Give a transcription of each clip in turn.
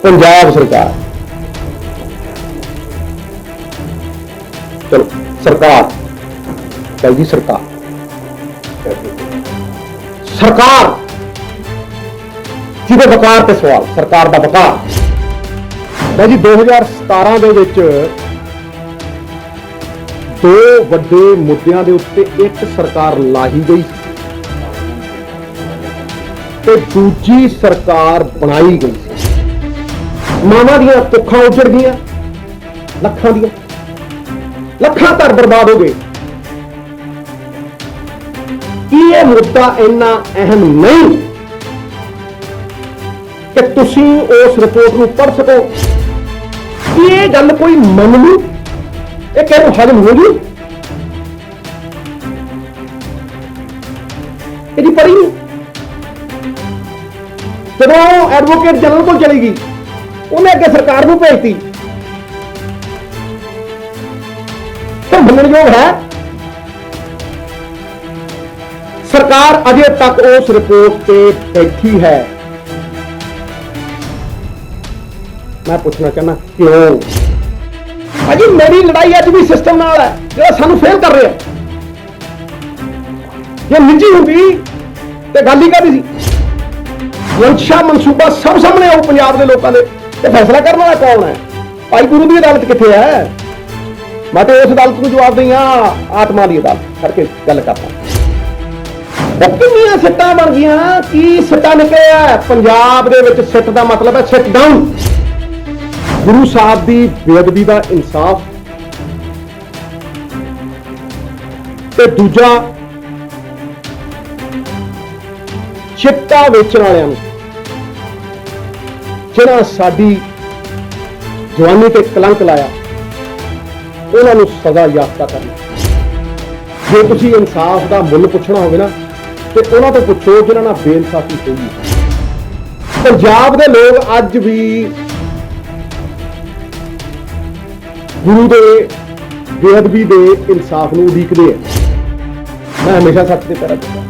पंजाब सरकार, चलो सरकार, कह जी सरकार, सरकार जिहदे वकार ते सवाल, सरकार दा वकार। मैं जी 2017 ਦੇ ਵਿੱਚ दो ਵੱਡੇ ਮੁੱਦਿਆਂ ਦੇ ਉੱਤੇ ਇੱਕ ਸਰਕਾਰ ਲਾਹੀ ਗਈ ਤੇ ਦੂਜੀ ਸਰਕਾਰ ਬਣਾਈ ਗਈ ਸੀ। ਮਾਵਾਂ ਦੀਆਂ ਕੁੱਖਾਂ ਉਜੜ ਗਈਆਂ, ਲੱਖਾਂ ਦੀਆਂ, ਲੱਖਾਂ ਘਰ ਬਰਬਾਦ ਹੋ ਗਏ। ਕੀ ਇਹ ਮੁੱਦਾ ਇੰਨਾ ਅਹਿਮ ਨਹੀਂ ਕਿ ਤੁਸੀਂ ਉਸ ਰਿਪੋਰਟ ਨੂੰ ਪੜ੍ਹ ਸਕੋ? ਕੀ ਇਹ ਗੱਲ ਕੋਈ ਮੰਨ ਲੂ? ਇਹ ਕਿਹਨੂੰ ਹਜ਼ਮ ਹੋ ਜੂ? ਇਹਦੀ ਪੜ੍ਹੀ ਨਹੀਂ। ਜਦੋਂ ਐਡਵੋਕੇਟ ਜਨਰਲ ਕੋਲ ਚਲੀ ਗਈ, ਉਹਨੇ ਅੱਗੇ ਸਰਕਾਰ ਨੂੰ ਭੇਜਤੀ। ਤਾਂ ਮੰਨਣਯੋਗ ਹੈ? ਸਰਕਾਰ ਅਜੇ ਤੱਕ ਉਸ ਰਿਪੋਰਟ ਤੇ ਬੈਠੀ ਹੈ। मैं पूछना चाहना क्यों? अजी मेरी लड़ाई अज भी सिस्टम नाल है जो सानू फेल कर रहा है। जे निजी होंगी तो गल ही काहदी सी? मंशा मनसूबा सब सामने आओ पंजाब के लोगों के, ते फैसला करने वाला कौन है? भाई गुरु की अदालत कित्थे है? मैं तो उस अदालत को जवाब दी हाँ, आत्मा की अदालत करके गल करता। कितनियां सिट्टां बन गईयां, की सिट्टा निकलिया पंजाब दे विच? सिट दा मतलब है सिट डाउन। गुरु साहब की बेअदबी का इंसाफ ते दूजा चिट्टा वेचण वालियां नूं जिन्हां साडी जवानी ते कलंक लाया, उन्हां नूं सज़ा याफ्ता करना। जे तुसीं इंसाफ का मुल पुछना होवे ना ते उन्हां तों पुछो जिन्हां नाल बेइंसाफी होई। पंजाब दे लोग अज भी गुरु के बेअदबी के इंसाफ को उड़ीकते हैं। मैं हमेशा सच के पैरा दिता,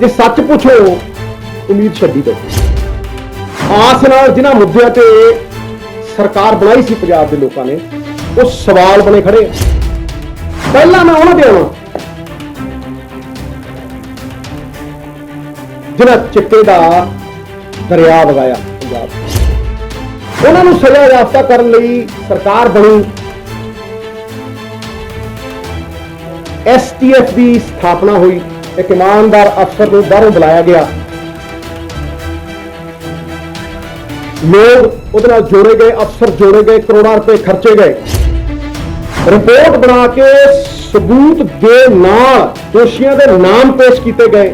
जे सच पूछो उम्मीद छड्डी दो। आस नाल जिन्हां मुद्दों ते सरकार बनाई सी पंजाब के लोगों ने, वो सवाल बने खड़े। पहला मैं उन्हां ते आवां जिन्हां चिट्टे दा दरिया वगाया पंजाब, उन्हां नूं सज़ा याफ्ता करने लई सरकार बनी। STF की स्थापना हुई, एक ईमानदार अफसर को बाहरों बुलाया गया, लोग उहदे नाल जोड़े गए, अफसर जोड़े गए, करोड़ों रुपए खर्चे गए, रिपोर्ट बना के सबूत दे नाल दोषियों के नाम पेश किए गए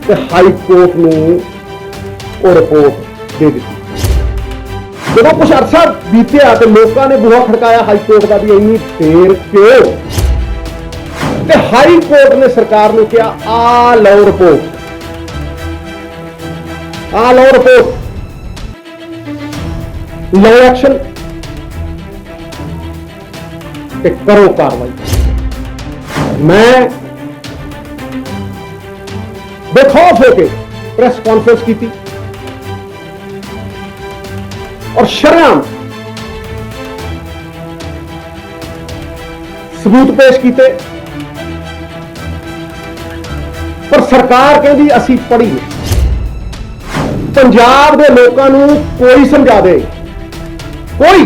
ते हाई कोर्ट नूं वो रिपोर्ट दे दी। जब कुछ अरसा बीतिया तो लोगों ने बूहा खड़काया हाई कोर्ट का भी इन्नी देर क्यों? ते हाई कोर्ट ने सरकार ने कहा आ लो रिपोर्ट, आ लो रिपोर्ट, लो एक्शन ते करो कार्रवाई। मैं बेखौफ होकर प्रेस कॉन्फ्रेंस की थी और शर्म सबूत पेश किए, पर सरकार कहती असी पढ़ी। पंजाब के लोगों को कोई समझा दे, कोई,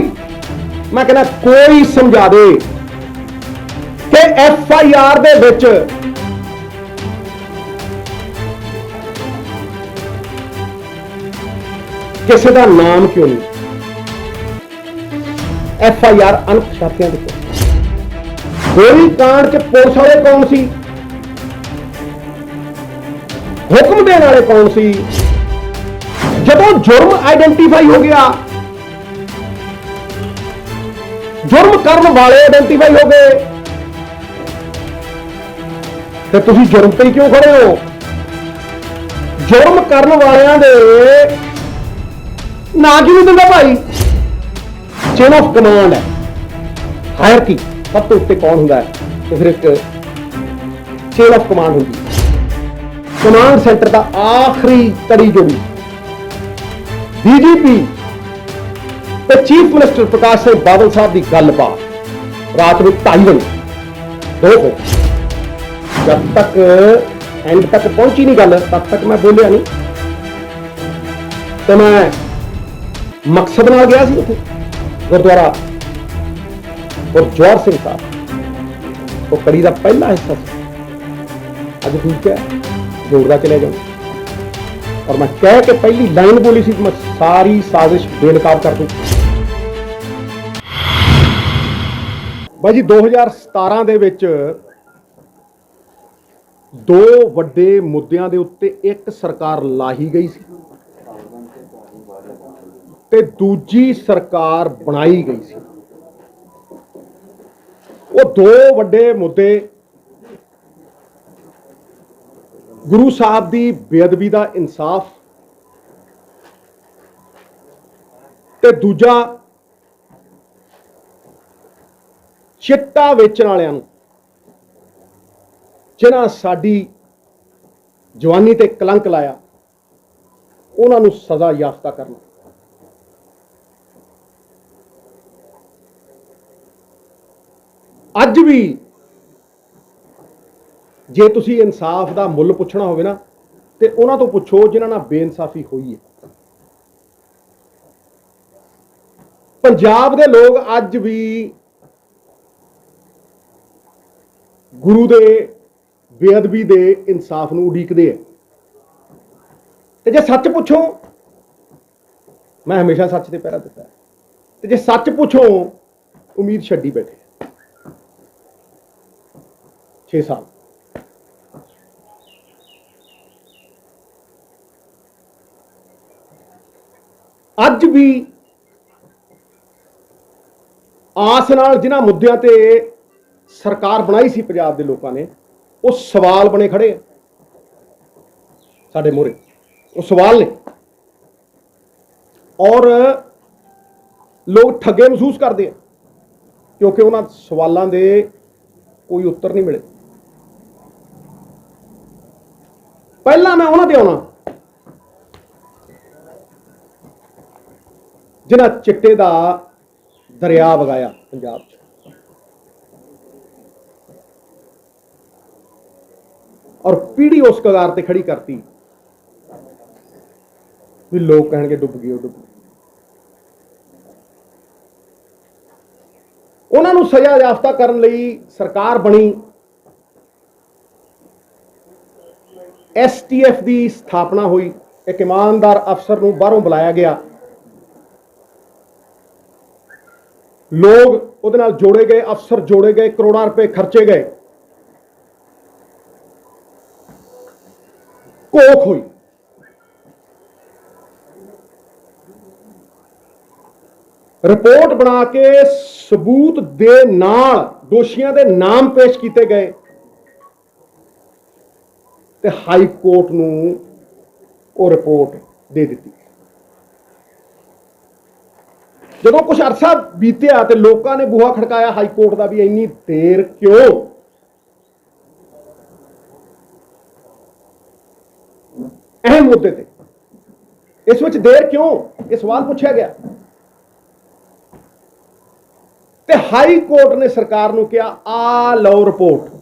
मैं कहना कोई समझा दे कि FIR दे विच किसी का नाम क्यों नहीं? FIR अनपछातियां के गोली कांड च पुलिस वाले कौन सी? हुक्म देने वाले कौन सी? जब जुर्म आइडेंटिफाई हो गया, जुर्म करने वाले आइडेंटिफाई हो गए, तो तुम जुर्म पे क्यों खड़े हो? जुर्म करने वालियां दे ना क्यों दिंदा भाई? चेन ऑफ कमांड है, हायरकी सब तो उत्ते कौन होंदा है? तो फिर एक चेन ऑफ कमांड होगी। कमांड सेंटर का आखिरी कड़ी जोड़ी डीजीपी ਤੇ ਚੀਫ ਮਿਨਿਸਟਰ ਪ੍ਰਕਾਸ਼ ਸਿੰਘ ਬਾਦਲ ਸਾਹਿਬ ਦੀ ਗੱਲਬਾਤ ਰਾਤ ਨੂੰ 2:30 ਵਜੇ 2 ਹੋ ਜਦ ਤੱਕ ਐਂਡ ਤੱਕ ਪਹੁੰਚੀ ਨਹੀਂ ਗੱਲ ਤਦ ਤੱਕ ਮੈਂ ਬੋਲਿਆ ਨਹੀਂ ਤੇ ਮੈਂ ਮਕਸਦ ਨਾਲ ਗਿਆ ਸੀ ਉੱਥੇ ਗੁਰਦੁਆਰਾ ਗੁਰਜਵਾਰ ਸਿੰਘ ਸਾਹਿਬ ਉਹ ਕੜੀ ਦਾ ਪਹਿਲਾ ਹਿੱਸਾ ਸੀ ਅੱਜ ਠੀਕ ਹੈ ਜੋੜਦਾ ਚਲੇ ਜਾਓ और मैं कह के पहली लाइन बोली सी मैं सारी साजिश बेनकाब कर दूं भाई जी 2017 ਦੇ ਵਿੱਚ ਦੋ ਵੱਡੇ ਮੁੱਦਿਆਂ ਦੇ ਉੱਤੇ ਇੱਕ ਸਰਕਾਰ ਲਾਹੀ ਗਈ ਸੀ ਤੇ ਦੂਜੀ ਸਰਕਾਰ ਬਣਾਈ ਗਈ ਸੀ ਉਹ ਦੋ ਵੱਡੇ ਮੁੱਦੇ गुरु साहब की बेअदबी का इंसाफ ते दूजा चिट्टा वेचण वालियां नूं जिन्हां साडी जवानी ते कलंक लाया उन्हां नूं सज़ा याफ्ता करना अज भी जे तुसी इंसाफ का मुल पुछना होवे ना ते उन्हां तो पुछो जिन्हां नाल बेइंसाफी हुई है पंजाब दे लोग अज भी गुरु दे बेअदबी दे इंसाफ नूं उडीकदे है ते जे सच पुछो मैं हमेशा सच ते पहरा दिता है ते जे सच पुछो उम्मीद छड्डी बैठे 6 साल ਅੱਜ ਵੀ ਆਸ ਨਾਲ ਜਿਨ੍ਹਾਂ ਮੁੱਦਿਆਂ ਤੇ ਸਰਕਾਰ ਬਣਾਈ ਸੀ ਪੰਜਾਬ ਦੇ ਲੋਕਾਂ ਨੇ ਉਹ ਸਵਾਲ ਬਣੇ ਖੜੇ ਆ ਸਾਡੇ ਮੂਹਰੇ ਉਹ ਸਵਾਲ ਨੇ ਔਰ ਲੋਕ ਠੱਗੇ ਮਹਿਸੂਸ ਕਰਦੇ ਆ ਕਿਉਂਕਿ ਉਹਨਾਂ ਸਵਾਲਾਂ ਦੇ ਕੋਈ ਉੱਤਰ ਨਹੀਂ ਮਿਲੇ ਪਹਿਲਾਂ ਮੈਂ ਉਹਨਾਂ ਤੇ ਆਉਣਾ जिन्हां चिट्टे दा दरिया वगाया पंजाब च और पीढ़ी उस कगार ते खड़ी करती भी लोग कहणगे डुब गए डुब गए उन्हां नूं सज़ा याफ्ता करन लई सरकार बनी STF की स्थापना हुई एक ईमानदार अफसर नूं बाहरों बुलाया गया लोग उहदे नाल जोड़े गए अफसर जोड़े गए करोड़ों रुपए खर्चे गए कोख हुई रिपोर्ट बना के सबूत दे नाल दोषियों के नाम पेश किए गए ते हाई कोर्ट नूं वो रिपोर्ट दे दी जदों कुछ अरसा बीतिया तो लोगों ने बूहा खड़काया हाई कोर्ट का भी इन्नी देर क्यों अहम मुद्दे थे इस विच देर क्यों यह सवाल पूछा गया ते हाई कोर्ट ने सरकार नूं कहा आ लो रिपोर्ट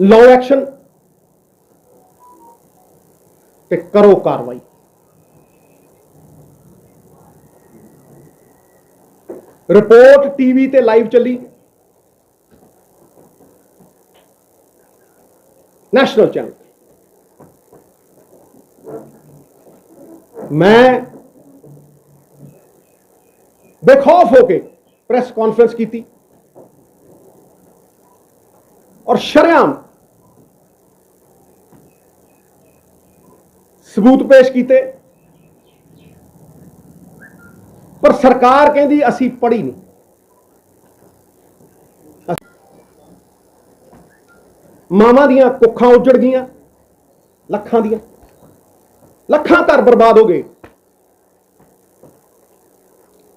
लो एक्शन ते करो कार्रवाई रिपोर्ट टीवी ते लाइव चली नेशनल चैनल मैं बेखौफ होके प्रेस कॉन्फ्रेंस की थी और शरेआम सबूत पेश किए पर सरकार कहती असी पढ़ी नहीं मावां दियां कुखां उजड़ गईयां लखां दियां लखां घर बर्बाद हो गए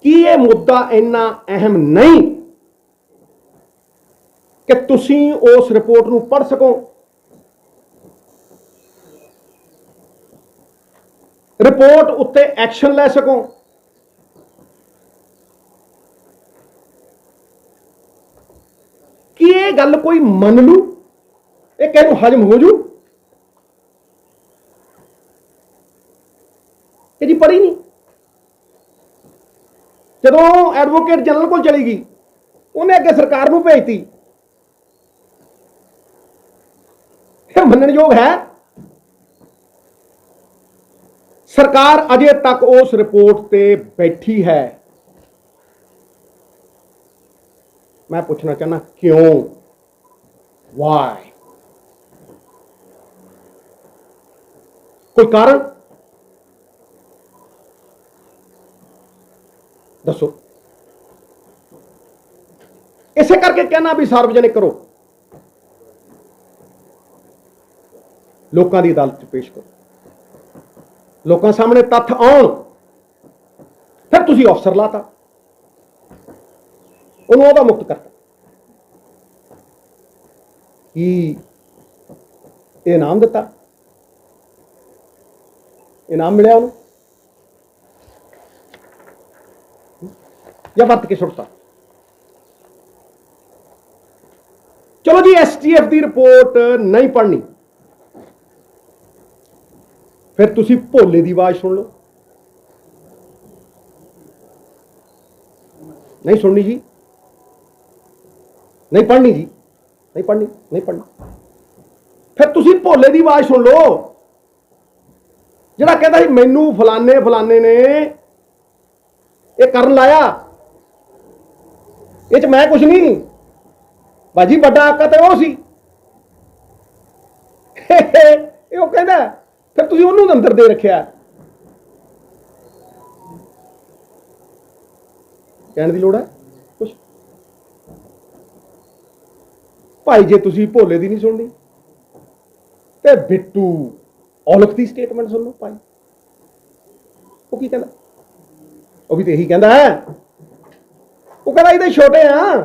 कि यह मुद्दा इन्ना अहम नहीं कि तुसीं उस रिपोर्ट नूं पढ़ सको रिपोर्ट उत्ते एक्शन लै सको। कि ये गल कोई मन लू, ये कहूँ हजम हो जू कि जी पढ़ी नहीं। जदों एडवोकेट जनरल को चली गई, उन्हें अगे सरकार को भेजती। मननयोग है? सरकार अजे तक उस रिपोर्ट ते बैठी है। मैं पूछना चाहना क्यों, वाई? कोई कारण दसो। इसे करके कहना भी सार्वजनिक करो, लोगों की अदालत च पेश करो, लोगों सामने तत्थ आउण। फिर तुसी अफसर लाता, उन्होंने ओहदा मुक्त करता कि इनाम दिता, इनाम मिले उन्होंने या वरत के छुड़ता। चलो जी, STF की रिपोर्ट नहीं पढ़नी, फिर तुसी भोले की आवाज सुन लो। नहीं सुननी जी, नहीं पढ़नी जी, नहीं पढ़नी, नहीं पढ़नी। फिर तुसी भोले की आवाज सुन लो, जिहड़ा कहता है मैनू फलाने फलाने ने ये करन लाया, ये मैं कुछ नहीं, बाजी बड़ा आका तो वो सी। वो कहता फिर तुसी उन्होंने अंदर दे रखिया। कहने की लोड़ है कुछ? भाई जे तुसी भोले दी नहीं सुननी ते बिट्टू औलख की स्टेटमेंट सुन लो। भाई वो की कहता, वो भी तो यही कहता है। वो कहता ये छोटे हाँ,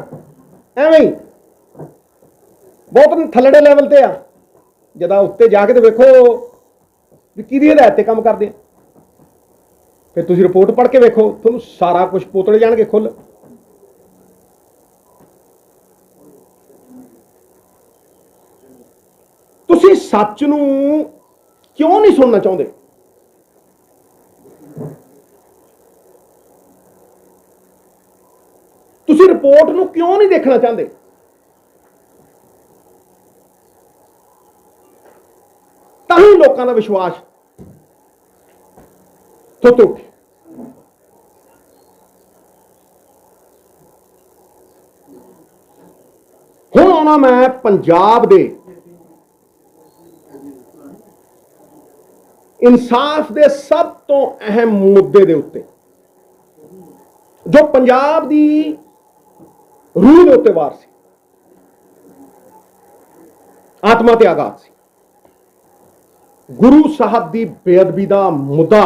एवं ही बहुत थल्लड़े लैवल ते आ। जदा उत्ते जाके तो वेखो भी किहदी हिदायत ते काम करदे आ, फिर तुसी रिपोर्ट पढ़ के वेखो, तुहानूं सारा कुछ पोतले जाणगे खुल। तुसी सच नूं क्यों नहीं सुनना चाहुंदे? तुसी रिपोर्ट नूं क्यों नहीं देखना चाहते? ताही लोगों का विश्वास थोते उठे। हुण आना मैं पंजाब दे इंसाफ दे सब तो अहम मुद्दे दे उत्ते, जो पंजाब दी रूह दे उत्ते वार सी, आत्मा ते आघात सी। गुरु साहब दी बेअदबी दा मुद्दा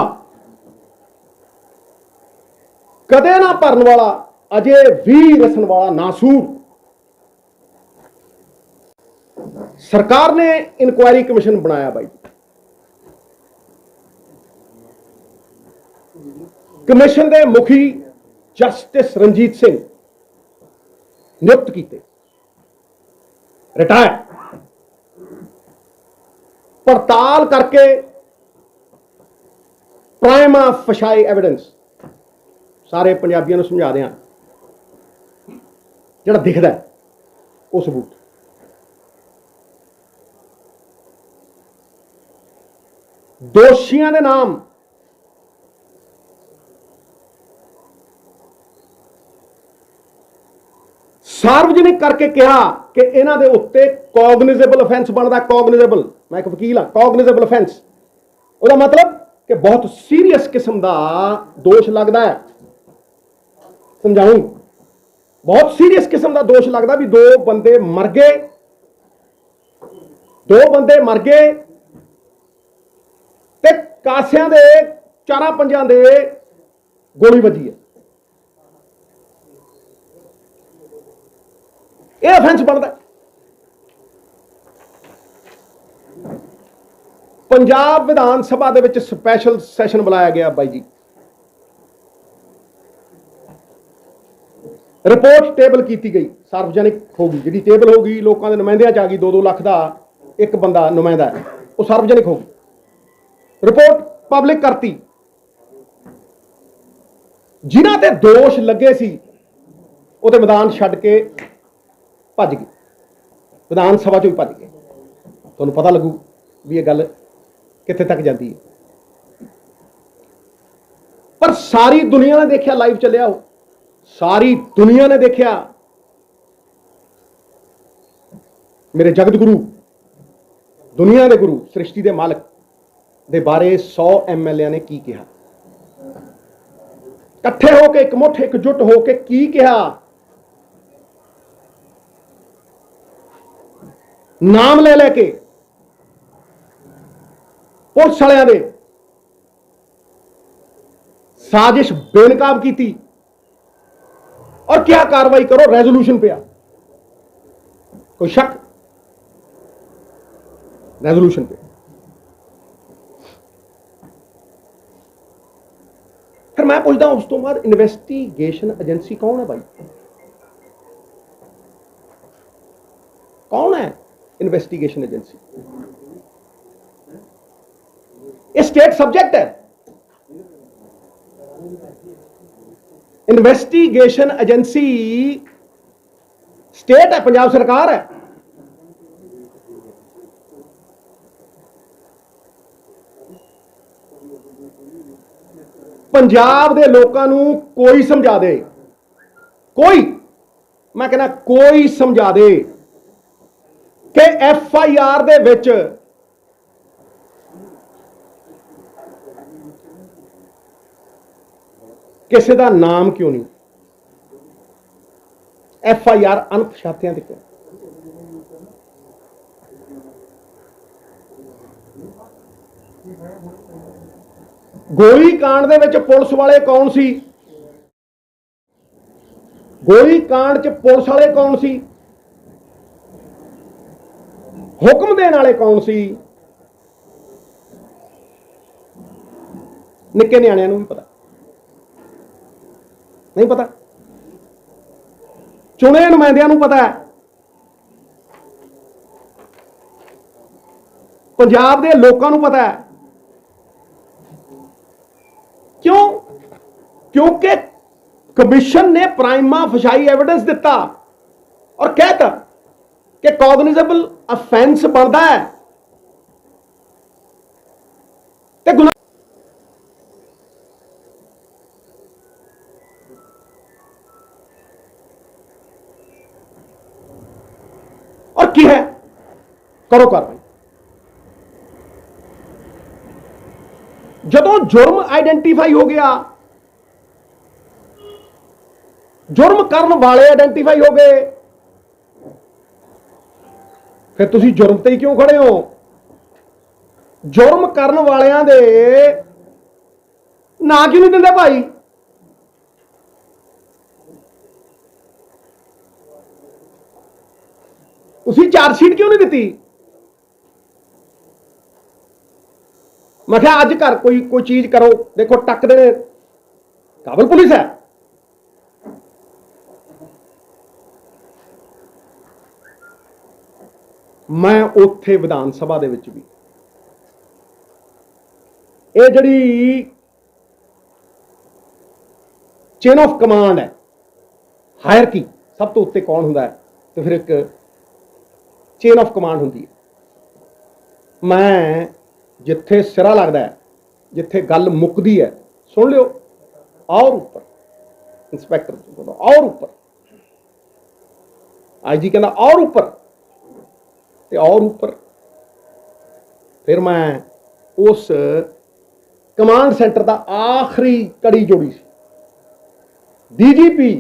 कदे ना भरन वाला, अजे भी रसन वाला नासूर। सरकार ने इंक्वायरी कमीशन बनाया भाई, कमीशन के मुखी जस्टिस रंजीत सिंह नियुक्त किए, रिटायर। पड़ताल करके प्राइमा फशाई एविडेंस सारे पंजाबियों को समझा दें, जो दिखता है वो सबूत। दोषियों के नाम सार्वजनिक करके कहा कि इन्हां दे उत्ते कॉगनिजेबल ऑफेंस बनता। कॉगनिजेबल, मैं एक वकील हाँ, कॉगनिजेबल ऑफेंस उसका मतलब कि बहुत सीरियस किस्म का दोष लगता है। समझाऊं, बहुत सीरियस किस्म का दोष लगता भी दो बंदे मर गए, दो बंदे मर गए ते कासियां दे चारां पंजां दे गोली वजी है, यह ऑफेंस बनता। पंजाब विधान सभा दे विच स्पैशल सैशन बुलाया गया बाई जी। रिपोर्ट टेबल की गई, सार्वजनिक होगी, जी टेबल होगी लोगों के नुमाइंदियां आ गई, 2-2 लाख का एक बंदा नुमाइंदा है, वो सार्वजनिक होगी। रिपोर्ट पब्लिक करती, जिन्हां ते दोष लगे सी वो मैदान छड्ड के भज गए, विधान सभा चों ही भज गए। तुहानूं पता लगू भी ये गल कित्थे तक जाती है। पर सारी दुनिया ने देखा, लाइव चलिया हो, सारी दुनिया ने देखा मेरे जगत गुरु, दुनिया के गुरु, सृष्टि के मालक दे बारे 100 MLA ने की कहा, इकट्ठे होके एकमुठ एकजुट होके की कहा, नाम ले लेके पुलिस वालियां दे साजिश बेनकाब की और क्या कार्रवाई करो, रेजोल्यूशन पे आ, कोई शक, रेजोल्यूशन पे। फिर मैं पूछता उस तो बाद इन्वेस्टिगेशन एजेंसी कौन है भाई, कौन है इन्वेस्टिगेशन एजेंसी? ये स्टेट सब्जेक्ट है। इन्वेस्टिगेशन एजेंसी स्टेट है, पंजाब सरकार है। पंजाब दे लोकां नूं कोई समझा दे, कोई, मैं कहना कोई समझा दे कि FIR दे विच किसी का नाम क्यों नहीं, FIR अनपछातियां ते क्यों? गोली कांड दे विच पुलिस वाले कौन सी, गोली कांड च पुलिस वाले कौन सी, हुक्म देने वाले कौन सी? निक्के न्याणिਆਂ ਨੂੰ भी पता नहीं, पता चुने नुमाइंदियां ਨੂੰ पता है, पंजाब के लोगों को पता है। क्यों? क्योंकि कमीशन ने प्राइमा फसाई एविडेंस दिता और कहता कि कॉग्निजेबल अफेंस बनता है ते गुनाह। और की है, करो कार्रवाई। जदों जुर्म आइडेंटिफाई हो गया, जुर्म करने वाले आइडेंटिफाई हो गए, फिर तुसी जुर्म ते ही क्यों खड़े हो? जुर्म करने वालियां दे ना क्यों नहीं दिंदे भाई? तुसी चार्जशीट क्यों नहीं दी? मैं क्या अज घर कोई चीज करो, देखो टक दे काबल पुलिस है, मैं उत्थे विधान सभा दे विच भी ये जिहड़ी चेन ऑफ कमांड है, हायरकी, सब तो उत्ते कौन हुंदा है, तो फिर एक चेन ऑफ कमांड हुंदी है। मैं जिथे सिरा लगता है, जिथे गल मुकदी है, सुन लियो, और ऊपर इंस्पैक्टर और ऊपर, IG कहना और ऊपर, ते और ऊपर फिर मैं उस कमांड सेंटर का आखिरी कड़ी जोड़ी सी, DGP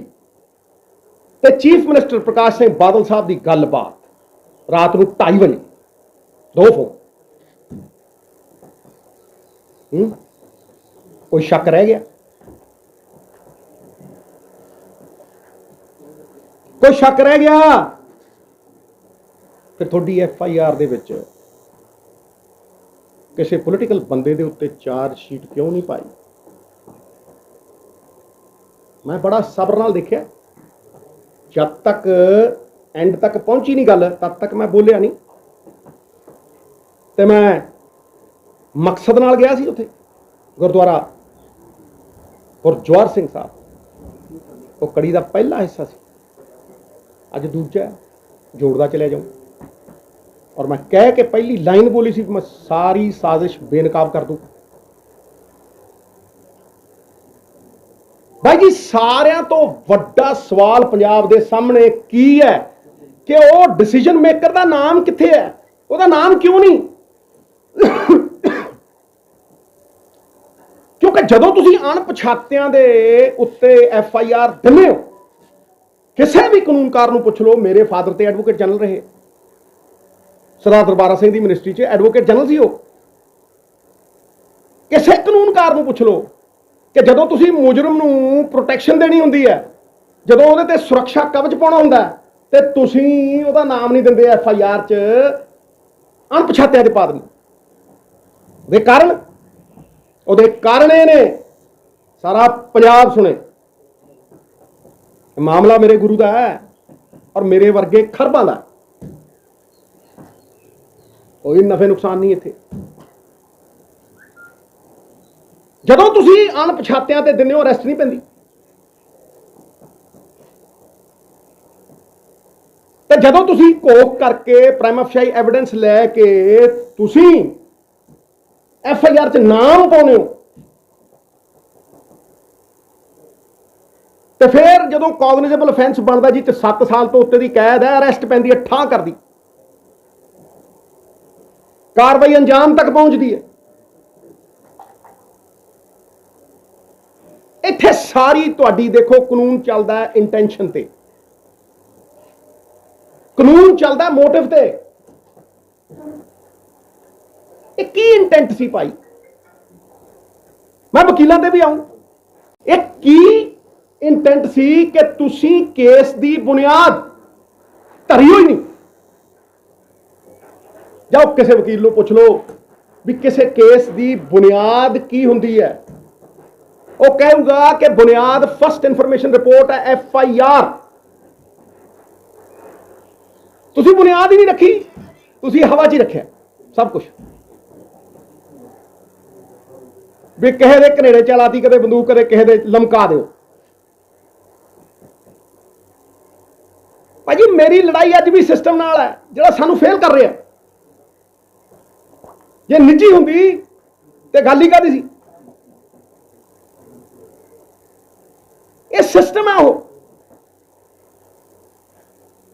ते चीफ मिनिस्टर प्रकाश सिंह बादल साहब की गलबात रात को 2:30 बजे, 2 फोन। कोई शक रह गया? कोई शक रह गया? फिर थोड़ी FIR दे विच ਕਿਸੇ ਪੋਲੀਟੀਕਲ ਬੰਦੇ ਦੇ ਉੱਤੇ ਚਾਰਜ ਸ਼ੀਟ ਕਿਉਂ ਨਹੀਂ ਪਾਈ? ਮੈਂ ਬੜਾ ਸਬਰ ਨਾਲ ਦੇਖਿਆ, ਜਦ ਤੱਕ ਐਂਡ ਤੱਕ ਪਹੁੰਚੀ ਨਹੀਂ ਗੱਲ ਤਦ ਤੱਕ ਮੈਂ ਬੋਲਿਆ ਨਹੀਂ। ਤੇ ਮੈਂ ਮਕਸਦ ਨਾਲ ਗਿਆ ਸੀ ਉੱਥੇ ਗੁਰਦੁਆਰਾ ਗੁਰਜਵਾਰ ਸਿੰਘ ਸਾਹਿਬ, ਉਹ ਕੜੀ ਦਾ ਪਹਿਲਾ ਹਿੱਸਾ ਸੀ, ਅੱਜ ਦੂਜਾ ਜੋੜਦਾ ਚਲਿਆ ਜਾਊਂ। ਔਰ ਮੈਂ ਕਹਿ ਕੇ ਪਹਿਲੀ ਲਾਈਨ ਬੋਲੀ ਸੀ, ਮੈਂ ਸਾਰੀ ਸਾਜ਼ਿਸ਼ ਬੇਨਕਾਬ ਕਰ ਦੂੰ। ਭਾਈ ਜੀ, ਸਾਰਿਆਂ ਤੋਂ ਵੱਡਾ ਸਵਾਲ ਪੰਜਾਬ ਦੇ ਸਾਹਮਣੇ ਕੀ ਹੈ ਕਿ ਉਹ ਡਿਸੀਜਨ ਮੇਕਰ ਦਾ ਨਾਮ ਕਿੱਥੇ ਹੈ? ਉਹਦਾ ਨਾਮ ਕਿਉਂ ਨਹੀਂ? ਕਿਉਂਕਿ ਜਦੋਂ ਤੁਸੀਂ ਅਣਪਛਾਤਿਆਂ ਦੇ ਉੱਤੇ FIR ਦਿੰਦੇ ਹੋ, ਕਿਸੇ ਵੀ ਕਾਨੂੰਨਕਾਰ ਨੂੰ ਪੁੱਛ ਲਓ, ਮੇਰੇ ਫਾਦਰ ਤੇ ਐਡਵੋਕੇਟ ਜਨਰਲ ਰਹੇ, ਸਰਦਾਰ ਦਰਬਾਰਾ ਸਿੰਘ ਦੀ ਮਿਨਿਸਟਰੀ 'ਚ ਐਡਵੋਕੇਟ ਜਨਰਲ ਸੀ ਉਹ। ਕਿਸੇ ਕਾਨੂੰਨਕਾਰ ਨੂੰ ਪੁੱਛ ਲਓ ਕਿ ਜਦੋਂ ਤੁਸੀਂ ਮੁਜਰਮ ਨੂੰ ਪ੍ਰੋਟੈਕਸ਼ਨ ਦੇਣੀ ਹੁੰਦੀ ਹੈ, ਜਦੋਂ ਉਹਦੇ ਤੇ ਸੁਰੱਖਿਆ ਕਵਚ ਪਾਉਣਾ ਹੁੰਦਾ ਤੇ ਤੁਸੀਂ ਉਹਦਾ ਨਾਮ ਨਹੀਂ ਦਿੰਦੇ FIR 'ਚ, ਅਣਪਛਾਤਿਆਂ ਦੇ ਪਾ ਦਿੰਦੇ। ਉਹਦੇ ਕਾਰਨ ਇਹ ਨੇ, ਸਾਰਾ ਪੰਜਾਬ ਸੁਣੇ, ਮਾਮਲਾ ਮੇਰੇ ਗੁਰੂ ਦਾ ਹੈ ਔਰ ਮੇਰੇ ਵਰਗੇ ਖਰਬਾਂ ਦਾ, ਕੋਈ ਨਫੇ ਨੁਕਸਾਨ ਨਹੀਂ ਇੱਥੇ। ਜਦੋਂ ਤੁਸੀਂ ਅਣਪਛਾਤਿਆਂ ਤੇ ਦਿੰਦੇ ਹੋ, ਅਰੈਸਟ ਨਹੀਂ ਪੈਂਦੀ। ਤੇ ਜਦੋਂ ਤੁਸੀਂ ਕੋਕ ਕਰਕੇ ਪ੍ਰਾਈਮਾ ਫੇਸ਼ੀ ਐਵੀਡੈਂਸ ਲੈ ਕੇ ਤੁਸੀਂ FIR 'ਚ ਨਾਮ ਪਾਉਂਦੇ ਹੋ, ਤੇ ਫਿਰ ਜਦੋਂ ਕੌਗਨੀਜ਼ੇਬਲ ਅਫੈਂਸ ਬਣਦਾ ਜੀ ਤੇ 7 ਸਾਲ ਤੋਂ ਉੱਤੇ ਦੀ ਕੈਦ ਹੈ, ਅਰੈਸਟ ਪੈਂਦੀ ਹੈ, ਠਾਂ ਕਰਦੀ, ਕਾਰਵਾਈ ਅੰਜਾਮ ਤੱਕ ਪਹੁੰਚਦੀ ਹੈ। ਇੱਥੇ ਸਾਰੀ ਤੁਹਾਡੀ ਦੇਖੋ, ਕਾਨੂੰਨ ਚੱਲਦਾ ਹੈ ਇੰਟੈਂਸ਼ਨ ਤੇ, ਕਾਨੂੰਨ ਚੱਲਦਾ ਮੋਟਿਵ ਤੇ। ਇਹ ਕੀ ਇੰਟੈਂਟ ਸੀ ਭਾਈ? ਮੈਂ ਵਕੀਲਾਂ ਤੇ ਵੀ ਆਉਂ, ਇਹ ਕੀ ਇੰਟੈਂਟ ਸੀ ਕਿ ਤੁਸੀਂ ਕੇਸ ਦੀ ਬੁਨਿਆਦ ਧਰੀ ਹੋਈ ਨਹੀਂ? ਜਾਓ ਕਿਸੇ ਵਕੀਲ ਨੂੰ ਪੁੱਛ ਲਓ ਵੀ ਕਿਸੇ ਕੇਸ ਦੀ ਬੁਨਿਆਦ ਕੀ ਹੁੰਦੀ ਹੈ, ਉਹ ਕਹੇਗਾ ਕਿ ਬੁਨਿਆਦ ਫਸਟ ਇਨਫੋਰਮੇਸ਼ਨ ਰਿਪੋਰਟ ਹੈ, FIR। ਤੁਸੀਂ ਬੁਨਿਆਦ ਹੀ ਨਹੀਂ ਰੱਖੀ, ਤੁਸੀਂ ਹਵਾ 'ਚ ਹੀ ਰੱਖਿਆ ਸਭ ਕੁਝ। ਵੀ ਕਿਸੇ ਦੇ ਕਨੇੜੇ ਚਲਾਤੀ, ਕਦੇ ਬੰਦੂਕ, ਕਦੇ ਕਿਸੇ ਦੇ ਲਮਕਾ ਦਿਓ। ਭਾਜੀ, ਮੇਰੀ ਲੜਾਈ ਅੱਜ ਵੀ ਸਿਸਟਮ ਨਾਲ ਹੈ ਜਿਹੜਾ ਸਾਨੂੰ ਫੇਲ ਕਰ ਰਿਹਾ। ਜੇ ਨਿੱਜੀ ਹੁੰਦੀ ਤੇ ਗੱਲ ਹੀ ਕਾਹਦੀ ਸੀ? ਇਹ ਸਿਸਟਮ ਹੈ, ਉਹ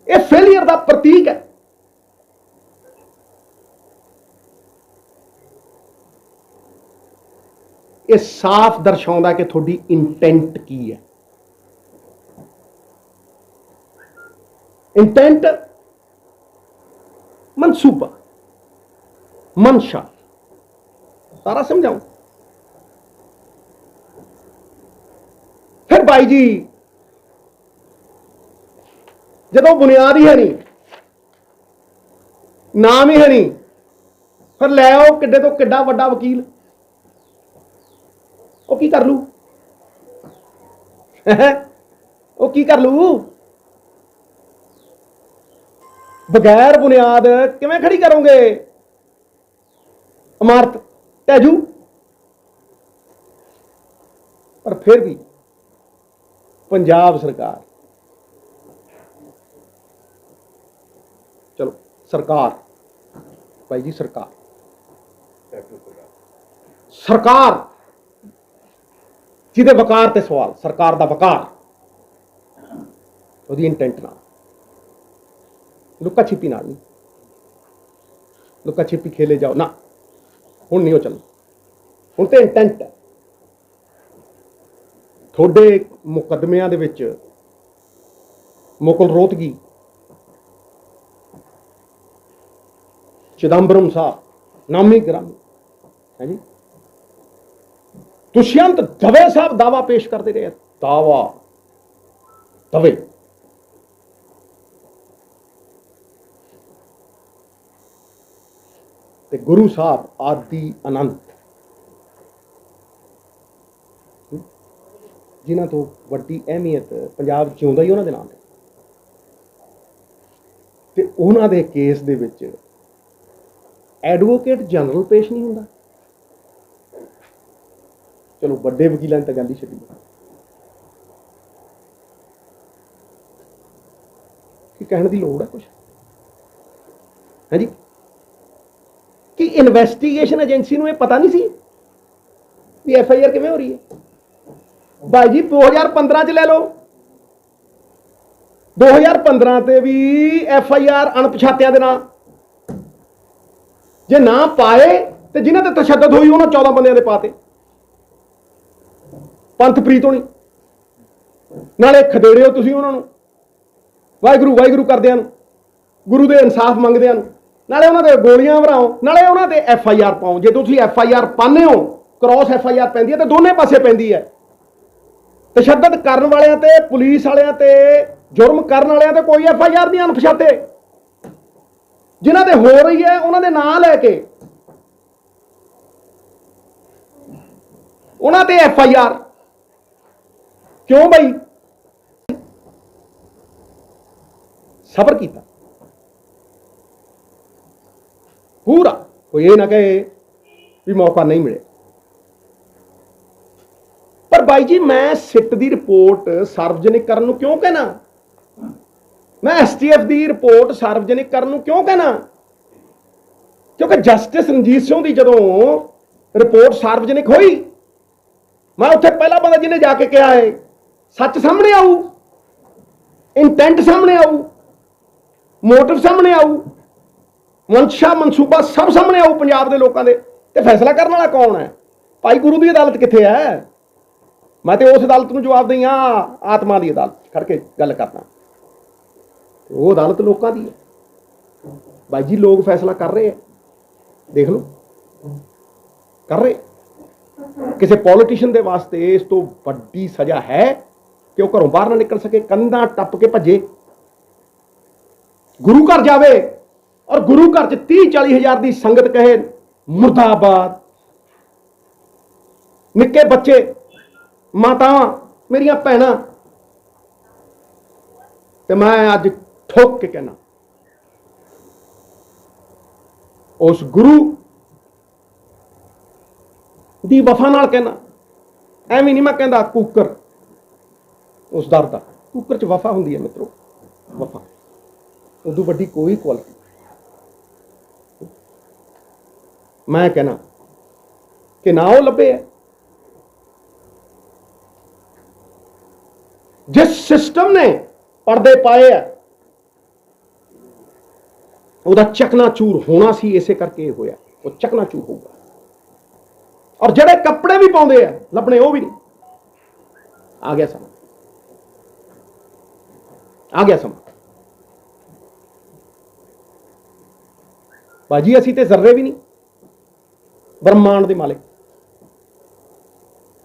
ਇਹ ਫੇਲੀਅਰ ਦਾ ਪ੍ਰਤੀਕ ਹੈ। ਇਹ ਸਾਫ਼ ਦਰਸਾਉਂਦਾ ਕਿ ਤੁਹਾਡੀ ਇੰਟੈਂਟ ਕੀ ਹੈ। ਇੰਟੈਂਟ ਮਨਸੂਬਾ, ਮਨਸ਼ਾ, ਸਾਰਾ ਸਮਝਾਉਂ। ਫਿਰ ਭਾਈ ਜੀ, ਜਦੋਂ ਬੁਨਿਆਦ ਹੀ ਹੈ ਨਹੀਂ, ਨਾਮ ਹੀ ਹੈ ਨਹੀਂ, ਫਿਰ ਲੈ ਆਓ ਕਿੱਡੇ ਤੋਂ ਕਿੱਡਾ ਵੱਡਾ ਵਕੀਲ, ਉਹ ਕੀ ਕਰ ਲੂ? ਉਹ ਕੀ ਕਰ ਲੂ? ਬਗੈਰ ਬੁਨਿਆਦ ਕਿਵੇਂ ਖੜੀ ਕਰੋਗੇ ਇਮਾਰਤ? ਢਹਿ। ਪਰ ਫਿਰ ਵੀ ਪੰਜਾਬ ਸਰਕਾਰ, ਚਲੋ ਸਰਕਾਰ, ਭਾਈ ਜੀ ਸਰਕਾਰ ਜਿਹਦੇ ਵਕਾਰ ਤੇ ਸਵਾਲ, ਸਰਕਾਰ ਦਾ ਵਕਾਰ, ਉਹਦੀ ਇੰਟੈਂਟ ਨਾਲ, ਲੁੱਕਾ ਛਿਪੀ ਨਾਲ ਨਹੀਂ। ਲੁੱਕਾ ਛਿਪੀ ਖੇਲੇ ਜਾਓ ਨਾ, ਹੁਣ ਨਹੀਂ ਉਹ ਚੱਲਣਾ। ਹੁਣ ਤੇ ਇੰਟੈਂਟ ਹੈ। ਤੁਹਾਡੇ ਮੁਕੱਦਮਿਆਂ ਦੇ ਵਿੱਚ ਮੁਕੁਲ ਰੋਹਤਗੀ, ਚਿਦੰਬਰਮ ਸਾਹਿਬ, ਨਾਮੀ ਗ੍ਰਾਮੀ ਹੈ ਜੀ, ਦੁਸ਼ਯੰਤ ਦਵੇ ਸਾਹਿਬ ਦਾਵਾ ਪੇਸ਼ ਕਰਦੇ ਰਹੇ। ਦਾਵਾ ਦਵੇ, ਤੇ ਗੁਰੂ ਸਾਹਿਬ ਆਦਿ ਅਨੰਤ, ਜਿਨ੍ਹਾਂ ਤੋਂ ਵੱਡੀ ਅਹਿਮੀਅਤ ਪੰਜਾਬ ਜਿਉਂਦਾ ਹੀ ਉਹਨਾਂ ਦੇ ਨਾਮ ਤੇ ਉਹਨਾਂ ਦੇ ਕੇਸ ਦੇ ਵਿੱਚ ਐਡਵੋਕੇਟ ਜਨਰਲ ਪੇਸ਼ ਨਹੀਂ ਹੁੰਦਾ। ਚਲੋ ਵੱਡੇ ਵਕੀਲਾਂ ਨੇ ਤਾਂ ਗੱਲ ਹੀ ਛੱਡੀ, ਕਿ ਕਹਿਣ ਦੀ ਲੋੜ ਹੈ ਕੁਛ ਹੈ ਜੀ, ਕਿ ਇਨਵੈਸਟੀਗੇਸ਼ਨ ਏਜੰਸੀ ਨੂੰ ਇਹ ਪਤਾ ਨਹੀਂ ਸੀ ਵੀ FIR ਕਿਵੇਂ ਹੋ ਰਹੀ ਹੈ। ਭਾਈ ਜੀ 2015 ਚ ਲੈ ਲਓ, 2015 ਤੇ ਵੀ FIR ਅਣਪਛਾਤਿਆਂ ਦੇ ਨਾਂ, ਜੇ ਨਾ ਪਾਏ ਤੇ ਜਿਨ੍ਹਾਂ ਤੇ ਤਸ਼ੱਦਦ ਹੋਈ ਉਹਨਾਂ 14 ਬੰਦਿਆਂ ਦੇ ਪਾਤੇ। ਪੰਥਪ੍ਰੀਤ ਹੋਣੀ, ਨਾਲੇ ਖਦੇੜਿਓ ਤੁਸੀਂ ਉਹਨਾਂ ਨੂੰ ਵਾਹਿਗੁਰੂ ਵਾਹਿਗੁਰੂ ਕਰਦਿਆਂ ਨੂੰ, ਗੁਰੂ ਦੇ ਇਨਸਾਫ ਮੰਗਦਿਆਂ ਨੂੰ, ਨਾਲੇ ਉਹਨਾਂ ਦੇ ਗੋਲੀਆਂ ਭਰਾਓ, ਨਾਲੇ ਉਹਨਾਂ ਤੇ FIR ਪਾਓ। ਜੇ ਤੁਸੀਂ FIR ਪਾਉਂਦੇ ਹੋ, ਕ੍ਰਾਸ FIR ਪੈਂਦੀ ਹੈ ਤੇ ਦੋਨੇ ਪਾਸੇ ਪੈਂਦੀ ਹੈ। ਤਸ਼ੱਦਦ ਕਰਨ ਵਾਲਿਆਂ ਤੇ, ਪੁਲਿਸ ਵਾਲਿਆਂ ਤੇ, ਜੁਰਮ ਕਰਨ ਵਾਲਿਆਂ ਤੇ ਕੋਈ FIR ਨਹੀਂ। ਅਣਪਛਾਤੇ ਜਿਨ੍ਹਾਂ ਤੇ ਹੋ ਰਹੀ ਹੈ ਉਹਨਾਂ ਦੇ ਨਾਂ ਲੈ ਕੇ ਉਹਨਾਂ ਤੇ FIR ਕਿਉਂ? ਬਈ ਸਬਰ ਕੀਤਾ ਪੂਰਾ, ਕੋਈ ਇਹ ਨਾ ਕਹੇ ਵੀ ਮੌਕਾ ਨਹੀਂ ਮਿਲੇ। ਪਰ ਬਾਈ ਜੀ ਮੈਂ ਸਿੱਟ ਦੀ ਰਿਪੋਰਟ ਸਾਰਵਜਨਿਕ ਕਰਨ ਨੂੰ ਕਿਉਂ ਕਹਿਣਾ? ਮੈਂ STF ਦੀ ਰਿਪੋਰਟ ਸਾਰਵਜਨਿਕ ਕਰਨ ਨੂੰ ਕਿਉਂ ਕਹਿਣਾ? ਕਿਉਂਕਿ ਜਸਟਿਸ ਰਣਜੀਤ ਸਿੰਘ ਦੀ ਜਦੋਂ ਰਿਪੋਰਟ ਸਾਰਵਜਨਿਕ ਹੋਈ, ਮੈਂ ਉੱਥੇ ਪਹਿਲਾ ਬੰਦਾ ਜਿਹਨੇ ਜਾ ਕੇ ਕਿਹਾ ਹੈ ਸੱਚ ਸਾਹਮਣੇ ਆਊ, ਇੰਟੈਂਟ ਸਾਹਮਣੇ ਆਊ, ਮੋਟਿਵ ਸਾਹਮਣੇ ਆਊ, ਮਨਸ਼ਾ ਮਨਸੂਬਾ ਸਭ ਸਾਹਮਣੇ ਆਊ ਪੰਜਾਬ ਦੇ ਲੋਕਾਂ ਦੇ, ਤੇ ਫੈਸਲਾ ਕਰਨ ਵਾਲਾ ਕੌਣ ਹੈ? ਭਾਈ ਗੁਰੂ ਦੀ ਅਦਾਲਤ ਕਿੱਥੇ ਹੈ? ਮੈਂ ਤੇ ਉਸ ਅਦਾਲਤ ਨੂੰ ਜਵਾਬ ਦਈ ਹਾਂ, ਆਤਮਾ ਦੀ ਅਦਾਲਤ ਖੜ ਕੇ ਗੱਲ ਕਰਦਾ। ਉਹ ਅਦਾਲਤ ਲੋਕਾਂ ਦੀ ਹੈ ਬਾਈ ਜੀ, ਲੋਕ ਫੈਸਲਾ ਕਰ ਰਹੇ ਹੈ, ਦੇਖ ਲਓ ਕਰ ਰਹੇ। ਕਿਸੇ ਪੋਲੀਟੀਸ਼ੀਅਨ ਦੇ ਵਾਸਤੇ ਇਸ ਤੋਂ ਵੱਡੀ ਸਜ਼ਾ ਹੈ ਕਿ ਉਹ ਘਰੋਂ ਬਾਹਰ ਨਾ ਨਿਕਲ ਸਕੇ, ਕੰਧਾਂ ਟੱਪ ਕੇ ਭੱਜੇ, ਗੁਰੂ ਘਰ ਜਾਵੇ ਔਰ ਗੁਰੂ ਘਰ 'ਚ 30-40 ਹਜ਼ਾਰ ਦੀ ਸੰਗਤ ਕਹੇ ਮੁਰਦਾਬਾਦ। ਨਿੱਕੇ ਬੱਚੇ, ਮਾਤਾਵਾਂ, ਮੇਰੀਆਂ ਭੈਣਾਂ, ਤੇ ਮੈਂ ਅੱਜ ਠੋਕ ਕੇ ਕਹਿਣਾ ਉਸ ਗੁਰੂ ਦੀ ਵਫਾ ਨਾਲ ਕਹਿਣਾ, ਐਵੇਂ ਨਹੀਂ ਮੈਂ ਕਹਿੰਦਾ ਕੁੱਕਰ ਉਸ ਦਰ ਦਾ। ਕੁੱਕਰ 'ਚ ਵਫਾ ਹੁੰਦੀ ਹੈ ਮਿੱਤਰੋ, ਵਫਾ ਉਦੋਂ ਵੱਡੀ ਕੋਈ ਕੁਆਲਿਟੀ। ਮੈਂ ਕਹਿਣਾ ਕਿ ਨਾ ਉਹ ਲੱਭੇ ਹੈ, ਜਿਸ ਸਿਸਟਮ ਨੇ ਪਰਦੇ ਪਾਏ ਆ ਉਹਦਾ ਚਕਨਾਚੂਰ ਹੋਣਾ ਸੀ, ਇਸੇ ਕਰਕੇ ਹੋਇਆ। ਉਹ ਚਕਨਾਚੂਰ ਹੋਊਗਾ। ਔਰ ਜਿਹੜੇ ਕੱਪੜੇ ਵੀ ਪਾਉਂਦੇ ਆ ਲੱਭਣੇ, ਉਹ ਵੀ ਨਹੀਂ। ਆ ਗਿਆ ਸਮਾਂ, ਆ ਗਿਆ ਸਮਾਂ ਬਾਜੀ। ਅਸੀਂ ਤੇ ਜ਼ਰਰੇ ਵੀ ਨਹੀਂ ਬ੍ਰਹਮਾਂਡ ਦੇ ਮਾਲਿਕ,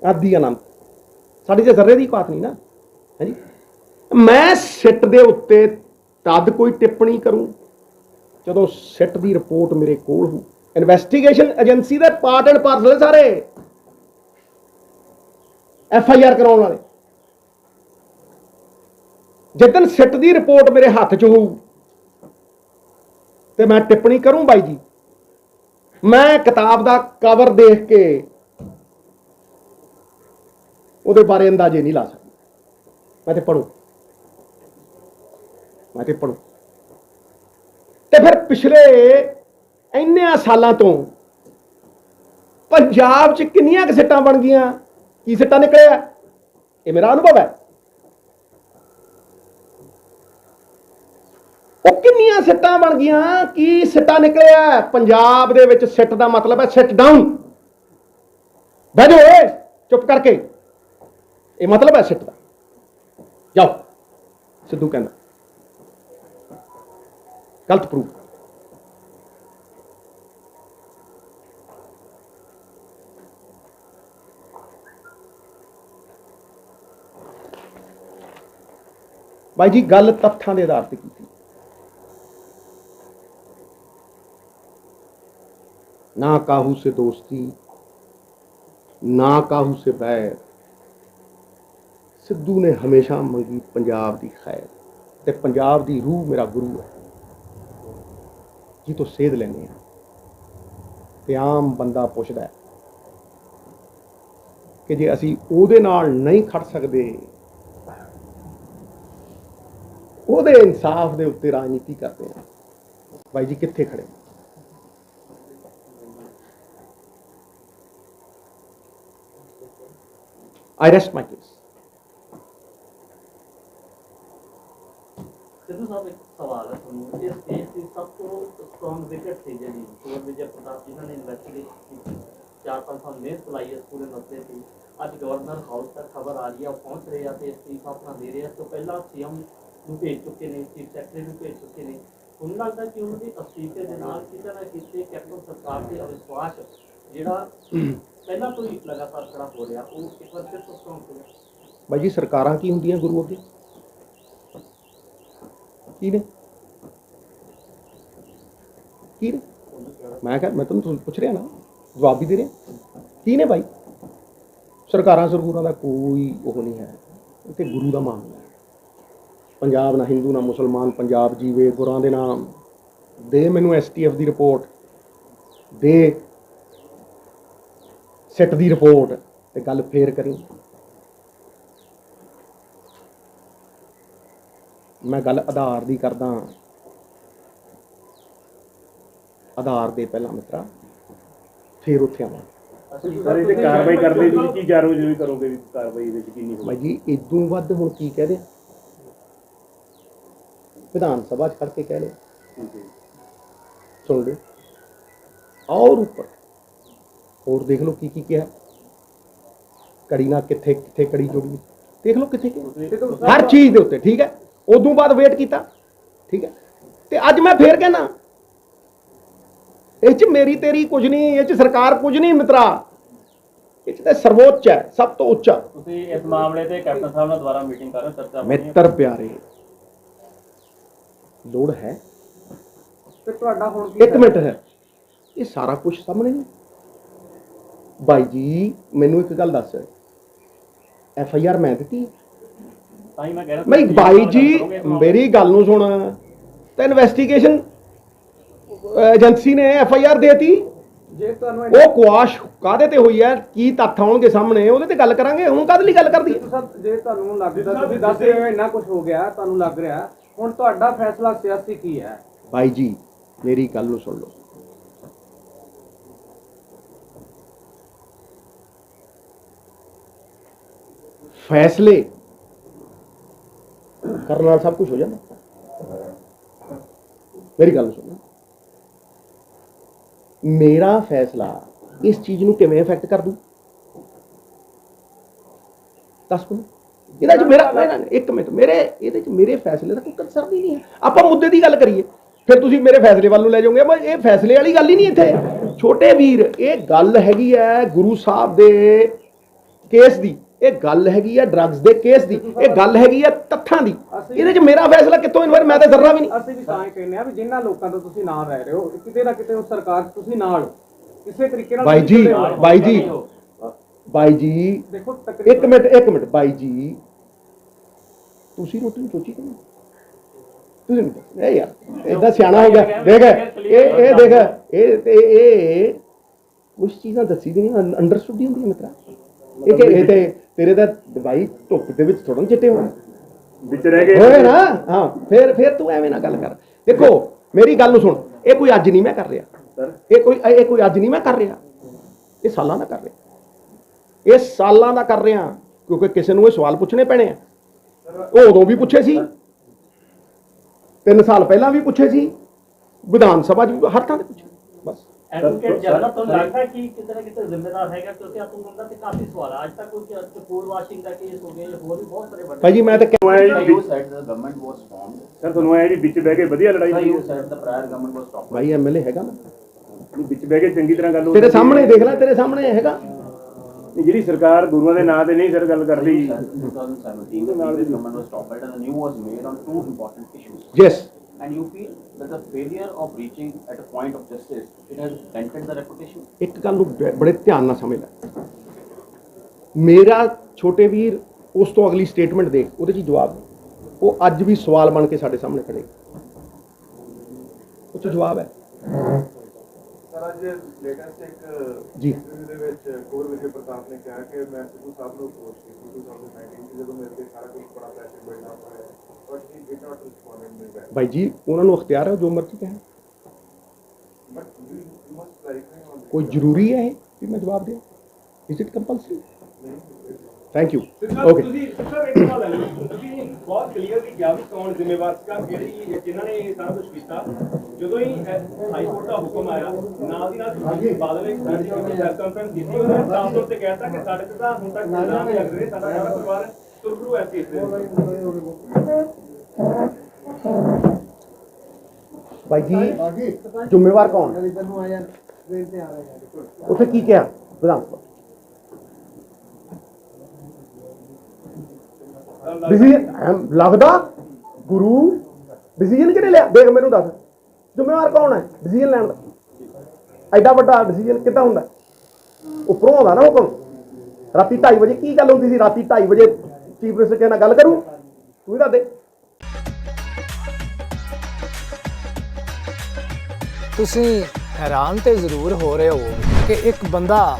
ਆਦਿ ਅਨੰਤ, ਸਾਡੀ ਤੇ ਜ਼ਰਰੇ ਦੀ ਔਕਾਤ ਨਹੀਂ ਨਾ ਹੈ ਜੀ। ਮੈਂ ਸਿੱਟ ਦੇ ਉੱਤੇ ਤਦ ਕੋਈ ਟਿੱਪਣੀ ਕਰੂੰ ਜਦੋਂ ਸਿੱਟ ਦੀ ਰਿਪੋਰਟ ਮੇਰੇ ਕੋਲ ਹੋ। ਇਨਵੈਸਟੀਗੇਸ਼ਨ ਏਜੰਸੀ ਦੇ ਪਾਰਟ ਐਂਡ ਪਾਰਸਲ ਸਾਰੇ FIR ਕਰਾਉਣ ਵਾਲੇ। ਜਿੱਦਣ ਸਿੱਟ ਦੀ ਰਿਪੋਰਟ ਮੇਰੇ ਹੱਥ 'ਚ ਹੋਊ ਤੇ ਮੈਂ ਟਿੱਪਣੀ ਕਰੂੰ ਬਾਈ ਜੀ। ਮੈਂ ਕਿਤਾਬ ਦਾ ਕਵਰ ਦੇਖ ਕੇ ਉਹਦੇ ਬਾਰੇ ਅੰਦਾਜ਼ੇ ਨਹੀਂ ਲਾ ਸਕਦਾ। ਮੈਂ ਤੇ ਪੜੂ ਤੇ ਫਿਰ ਪਿਛਲੇ ਇੰਨਿਆਂ ਸਾਲਾਂ ਤੋਂ ਪੰਜਾਬ 'ਚ ਕਿੰਨੀਆਂ ਕੁ ਸਿੱਟਾਂ ਬਣ ਗਈਆਂ, ਕੀ ਸਿੱਟਾਂ ਨਿਕਲਿਆ, ਇਹ ਮੇਰਾ ਅਨੁਭਵ ਹੈ। ਉਹ ਕਿੰਨੀਆਂ ਸਿੱਟਾਂ ਬਣ ਗਈਆਂ, ਕੀ ਸਿੱਟਾ ਨਿਕਲਿਆ। ਪੰਜਾਬ ਦੇ ਵਿੱਚ ਸਿੱਟ ਦਾ ਮਤਲਬ ਹੈ ਸਿੱਟ ਡਾਊਨ, ਬਹਿ ਜਾਓ ਚੁੱਪ ਕਰਕੇ, ਇਹ ਮਤਲਬ ਹੈ ਸਿੱਟ ਦਾ। ਜਾਓ, ਸਿੱਧੂ ਕਹਿੰਦਾ ਗਲਤ ਪ੍ਰੂਫ। ਬਾਈ ਜੀ ਗੱਲ ਤੱਥਾਂ ਦੇ ਆਧਾਰ ਤੇ ਕੀਤੀ। ना काहू से दोस्ती ना काहू से बैर, सिद्धू ने हमेशा मंगी पंजाब की खैर, ते पंजाब की रूह मेरा गुरु है जी तो सेध लेने ते आम बंदा पुछदा है कि जे असी उहदे नाल नहीं खड़ सकते, उहदे इंसाफ दे उत्ते राजनीति करते हैं, भाई जी कित्थे खड़े। I rest my case. Sidhu साहब एक सवाल है ਤੁਹਾਨੂੰ ਇਸ ਦੇਸ਼ ਦੀ ਸਭ ਤੋਂ ਸਟਰੋਂਗ ਵਿਕਟ ਸੀ ਜਿਹੜੀ ਕੁੰਵਰ ਵਿਜੇ ਪ੍ਰਤਾਪ ਜਿਨ੍ਹਾਂ ਨੇ ਇਨਵੈਸਟੀਗੇਟ ਕੀਤੀ 4-5 ਸਾਲ ਮਿਹਨਤ ਲਾਈ ਇਸ ਪੂਰੇ ਮਸਲੇ ਤੇ ਅੱਜ ਗਵਰਨਰ ਹਾਊਸ ਤੱਕ ਖਬਰ ਆ ਰਹੀ ਹੈ ਉਹ ਪਹੁੰਚ ਰਹੇ ਆ ਤੇ ਅਸਤੀਫਾ ਆਪਣਾ ਦੇ ਰਹੇ ਆ ਤੋਂ ਪਹਿਲਾਂ ਸੀਐਮ ਨੂੰ ਭੇਜ ਚੁੱਕੇ ਨੇ ਚੀਫ ਸੈਕਟਰੀ ਨੂੰ ਭੇਜ ਚੁੱਕੇ ਨੇ ਹੁਣ ਲੱਗਦਾ ਕਿ ਉਹਨਾਂ ਦੇ ਅਸਤੀਫੇ ਦੇ ਨਾਲ ਕਿਤੇ ਨਾ ਕਿਤੇ ਕੈਪਟਨ ਸਰਕਾਰ ਦੇ ਅਵਿਸ਼ਵਾਸ ਜਿਹੜਾ ਪਹਿਲਾਂ ਤੋਂ ਹੀ ਲਗਾਤਾਰ ਖੜਾ ਹੋ ਰਿਹਾ ਉਹ ਇੱਕ ਵਾਰ ਫਿਰ ਤੋਂ ਸਟਰੋਂਗ ਹੋ ਗਿਆ। भाई जी सरकारां की हुंदियां गुरु अगे की ने मैं तुहानूं पुछ रहा ना जवाब भी दे रहा की ने भाई सरकारां सरकूरां दा कोई वो नहीं है ते गुरु दा मामला है। पंजाब ना हिंदू ना मुसलमान पंजाब जीवे गुरां दे नाम दे मैनूं STF the report they sit the report ते गल फेर करी। मैं गल आधार की करदा आधार दे पहला मित्रा फिर उत्थे आवां सर ये कार्रवाई करदे जी की जारो जो भी करोगे कार्रवाई दे यकीनी हो भाई जी इदों वध हुण की कह दे विधान सभा च खड़ के कह ले सुन लो और ऊपर और देख लो की कहा कड़ी ना किथे किथे कड़ी जुड़ी देख लो किथे हर चीज़ दे उत्ते ठीक है। उदों बाद वेट किया ठीक है ते अज मैं फिर कहना इस मेरी तेरी कुछ नहीं इस सरकार कुछ नहीं मित्रा इस ते सर्वोच्च है सब तो उच्चा। ਤੁਸੀਂ ਇਸ ਮਾਮਲੇ ਤੇ ਕੈਪਟਨ ਸਾਹਿਬ ਨਾਲ ਦੁਬਾਰਾ ਮੀਟਿੰਗ ਕਰ ਰਹੇ ਹੋ ਚਰਚਾ मित्र प्यारे लोड़ है ਤੇ ਤੁਹਾਡਾ ਹੁਣ एक मिनट है ये सारा कुछ सामने नहीं भाई जी मैनू एक गल दस FIR मैं दी ਤਾਂ ਹੀ ਮੈਂ ਕਹਿ ਰਿਹਾ नहीं भाई जी मेरी गल नूं सुन तो इन्वेस्टिगेशन एजेंसी ने FIR देती ਜੇ ਤੁਹਾਨੂੰ वो कुआश काहदे ते हुई है की तत्थ आउणगे सामने ਉਹਦੇ ਤੇ ਗੱਲ ਕਰਾਂਗੇ ਹੁਣ ਕਾਹਦੇ ਲਈ ਗੱਲ ਕਰਦੀ ਹੈ। ਸਰ ਜੇ ਤੁਹਾਨੂੰ ਲੱਗਦਾ ਤੁਸੀਂ ਦੱਸ ਰਹੇ ਹੋ ਇੰਨਾ ਕੁਝ ਹੋ ਗਿਆ ਤੁਹਾਨੂੰ ਲੱਗ ਰਿਹਾ ਹੁਣ ਤੁਹਾਡਾ ਫੈਸਲਾ ਸਿਆਸੀ ਕੀ ਹੈ। भाई जी मेरी गल नूं सुन लो फैसले करने नाल सब कुछ हो जाता। मेरी गल सुनो मेरा फैसला इस चीज़ नूं किवें इफेक्ट कर दूं दस मिनट ਇਹਦਾ ਚ ਮੇਰਾ ਇੱਕ ਮਿੰਟ ਮੇਰੇ ਇਹਦੇ ਚ ਮੇਰੇ ਫੈਸਲੇ ਦਾ ਕੋਈ ਕੰਸਰਨ ਹੀ ਨਹੀਂ ਹੈ। ਆਪਾਂ ਮੁੱਦੇ ਦੀ ਗੱਲ ਕਰੀਏ ਫਿਰ ਤੁਸੀਂ ਮੇਰੇ ਫੈਸਲੇ ਵੱਲ ਨੂੰ ਲੈ ਜਾਓਗੇ ਪਰ ਇਹ ਫੈਸਲੇ ਵਾਲੀ ਗੱਲ ਹੀ ਨਹੀਂ ਇੱਥੇ ਛੋਟੇ ਵੀਰ ਇਹ ਗੱਲ ਹੈਗੀ ਹੈ ਗੁਰੂ ਸਾਹਿਬ ਦੇ ਕੇਸ ਦੀ ਇਹ ਗੱਲ ਹੈਗੀ ਹੈ ਡਰੱਗਸ ਦੇ ਕੇਸ ਦੀ ਇਹ ਗੱਲ ਹੈਗੀ ਹੈ ਤੱਥਾਂ ਦੀ ਇਹਦੇ ਚ ਮੇਰਾ ਫੈਸਲਾ ਕਿੱਥੋਂ ਇਨਵਰ ਮੈਂ ਤਾਂ ਜ਼ਰਰਾ ਵੀ ਨਹੀਂ। ਅਸੀਂ ਵੀ ਤਾਂ ਹੀ ਕਹਿੰਦੇ ਆ ਵੀ ਜਿਨ੍ਹਾਂ ਲੋਕਾਂ ਤੋਂ ਤੁਸੀਂ ਨਾਲ ਰਹਿ ਰਹੇ ਹੋ ਕਿਤੇ ਨਾ ਕਿਤੇ ਉਹ ਸਰਕਾਰ ਤੁਸੀਂ ਨਾਲ ਕਿਸੇ ਤਰੀਕੇ ਨਾਲ ਬਾਈ ਜੀ ਦੇਖੋ ਇੱਕ ਮਿੰਟ ਬਾਈ ਜੀ ਤੁਸੀਂ ਰੋਟੀ ਨੂੰ ਸੋਚੀ ਕਿ ਨਹੀਂ ਤੁਸੀਂ ਨਹੀਂ ਇਹ ਯਾਰ ਇਹਦਾ ਸਿਆਣਾ ਹੋ ਗਿਆ ਦੇਖ ਇਹ ਦੇਖ ਇਹ ਕੁਝ ਚੀਜ਼ਾਂ ਦੱਸੀ ਦੀਆਂ ਅੰਡਰਸਟੂਡ ਹੀ ਹੁੰਦੀਆਂ ਮਿੱਤਰਾ ਇਹ ਤੇ ਤੇਰੇ ਦਾ ਭਾਈ ਧੁੱਪ ਦੇ ਵਿੱਚ ਥੋੜਾ ਚਿੱਟੇ ਹੋਣ ਵਿੱਚ ਰਹਿ ਗਏ ਹੋਏ ਨਾ ਹਾਂ ਫਿਰ ਤੂੰ ਐਵੇਂ ਨਾ ਗੱਲ ਕਰ ਦੇਖੋ ਮੇਰੀ ਗੱਲ ਨੂੰ ਸੁਣ ਇਹ ਕੋਈ ਅੱਜ ਨਹੀਂ ਮੈਂ ਕਰ ਰਿਹਾ ਇਹ ਕੋਈ ਅੱਜ ਨਹੀਂ ਮੈਂ ਕਰ ਰਿਹਾ ਇਹ ਸਾਲਾਂ ਦਾ ਕਰ ਰਿਹਾ ਇਹ ਸਾਲਾਂ ਦਾ ਕਰ ਰਿਹਾ ਕਿਉਂਕਿ ਕਿਸੇ ਨੂੰ ਇਹ ਸਵਾਲ ਪੁੱਛਣੇ ਪੈਣੇ ਆ ਉਹ ਉਦੋਂ ਵੀ ਪੁੱਛੇ ਸੀ 3 ਸਾਲ ਪਹਿਲਾਂ ਵੀ ਪੁੱਛੇ ਸੀ ਵਿਧਾਨ ਸਭਾ 'ਚ ਵੀ ਹਰ ਥਾਂ ਤੇ ਪੁੱਛੇ ਬਸ एडवोकेट जनरल तो लगता है कि कितने ना कितने जिम्मेदार है क्योंकि आप उनका तो काफी सवाल है आज तक कुछ फूड वाशिंग का केस हो गया और भी बहुत सारे भाई जी मैं तो you said the government was strong sir ਤੁਹਾਨੂੰ ਇਹ ਜੀ ਵਿੱਚ ਬਹਿ ਕੇ ਵਧੀਆ ਲੜਾਈ you said the prior government was strong भाई MLA ਹੈਗਾ ਨਾ ਵਿੱਚ ਬਹਿ ਕੇ ਚੰਗੀ ਤਰ੍ਹਾਂ ਗੱਲ ਹੋ ਤੇਰੇ ਸਾਹਮਣੇ ਦੇਖ ਲੈ ਤੇਰੇ ਸਾਹਮਣੇ ਹੈਗਾ ਜਿਹੜੀ ਸਰਕਾਰ ਗੁਰੂਆਂ ਦੇ ਨਾਂ ਤੇ ਨਹੀਂ ਸਰ ਗੱਲ ਕਰ ਰਹੀ 2017 the previous government was toppled and the new was made on two important issues yes And you feel that the failure of reaching at a point of justice, it has dented the reputation? ਇੱਕ ਗੱਲ ਨੂੰ ਬੜੇ ਧਿਆਨ ਨਾਲ ਸਮਝ ਲੈ, ਮੇਰਾ ਛੋਟੇ ਵੀਰ ਉਸ ਤੋਂ ਅਗਲੀ ਸਟੇਟਮੈਂਟ ਦੇਖ, ਉਹਦੇ 'ਚ ਜਵਾਬ ਉਹ ਅੱਜ ਵੀ ਸਵਾਲ ਬਣ ਕੇ ਸਾਡੇ ਸਾਹਮਣੇ ਖੜੇ, ਉਹ 'ਚ ਜਵਾਬ ਹੈ। ਸਰ ਅੱਜ ਲੇਟੈਸਟ ਇੱਕ ਜੀ। ਇੰਟਰਵਿਊ ਦੇ ਵਿੱਚ ਕੋਰ ਵਿਜੇ ਪ੍ਰਤਾਪ ਨੇ ਕਿਹਾ ਕਿ ਮੈਂ ਸਿੱਧੂ ਸਾਹਿਬ ਨੂੰ ਅਪਰੋਚ ਕੀਤੀ 2019 ਚ ਜਦੋਂ ਮੇਰੇ ਤੇ ਸਾਰਾ ਕੁਝ ਬੜਾ ਪ੍ਰੈਸ਼ਰ ਬਣਨਾ ਹੋਇਆ, but he did not respond in back. ਭਾਈ ਜੀ ਉਹਨਾਂ ਨੂੰ ਅਖਤਿਆਰ ਹੈ ਜੋ ਮਰਜ਼ੀ ਕਹਿਣ, but you must verify on ਕੋਈ ਜ਼ਰੂਰੀ ਹੈ ਇਹ ਵੀ ਮੈਂ ਜਵਾਬ ਦਿਆਂ? Is it compulsory? Thank you. Sir okay. ਤੁਸੀਂ ਸਰ ਇੱਕ ਸਵਾਲ ਹੈ, ਤੁਸੀਂ ਬਹੁਤ ਕਲੀਅਰਲੀ ਕਿਹਾ ਵੀ ਕੌਣ ਜ਼ਿੰਮੇਵਾਰ ਸੀਗਾ, ਕਿਹੜੀ ਜਿਨ੍ਹਾਂ ਨੇ ਇਹ ਸਾਰਾ ਕੁਝ ਕੀਤਾ। ਜਦੋਂ ਹੀ ਹਾਈ ਕੋਰਟ ਦਾ ਹੁਕਮ ਆਇਆ, ਨਾਲ ਦੀ ਨਾਲ ਤੁਸੀਂ ਬਾਦਲ ਇੱਕ ਪ੍ਰੈਸ ਕਾਨਫਰੰਸ ਕੀਤੀ, ਉਹਨਾਂ ਨੇ ਸਾਫ਼ ਤੌਰ ਤੇ ਕਹਿਤਾ ਕਿ ਸਾਡੇ ਤੇ ਤਾਂ ਹੁਣ ਤੱਕ ਇਲਜ਼ਾਮ ਲੱਗ ਰਹੇ, ਸਾਡਾ ਸਾਰਾ ਪਰਿਵਾਰ ਤੁਰਬਰੂ ਐ ਕੇਸ ਦੇ ਵਿੱਚ। ਭਾਈ ਜੀ ਜ਼ਿੰਮੇਵਾਰ ਕੌਣ? ਉੱਥੇ ਕੀ ਕਿਹਾ ਵਿਧਾਨ ਸਭਾ? ਡਿਸੀਜਨ ਲੱਗਦਾ ਗੁਰੂ ਡਿਸੀਜਨ ਕਿਹਨੇ ਲਿਆ? ਦੇਖ ਮੈਨੂੰ ਦੱਸ, ਜ਼ਿੰਮੇਵਾਰ ਕੌਣ ਹੈ ਡਿਸੀਜਨ ਲੈਣ ਦਾ? ਐਡਾ ਵੱਡਾ ਡਿਸੀਜਨ ਕਿੱਦਾਂ ਹੁੰਦਾ? ਉੱਪਰੋਂ ਆਉਂਦਾ ਨਾ ਹੁਕਮ। ਰਾਤੀ 2:30 ਵਜੇ ਕੀ ਗੱਲ ਹੁੰਦੀ ਸੀ? ਰਾਤੀ 2:30 ਵਜੇ ਚੀਫ ਮਿਨਿਸਟਰ ਕਿਸੇ ਨਾਲ ਗੱਲ ਕਰੂ? ਤੂੰ ਹੀ ਦੱਸ ਦੇ। ਤੁਸੀਂ ਹੈਰਾਨ ਤੇ ਜ਼ਰੂਰ ਹੋ ਰਹੇ ਹੋ ਕਿ ਇੱਕ ਬੰਦਾ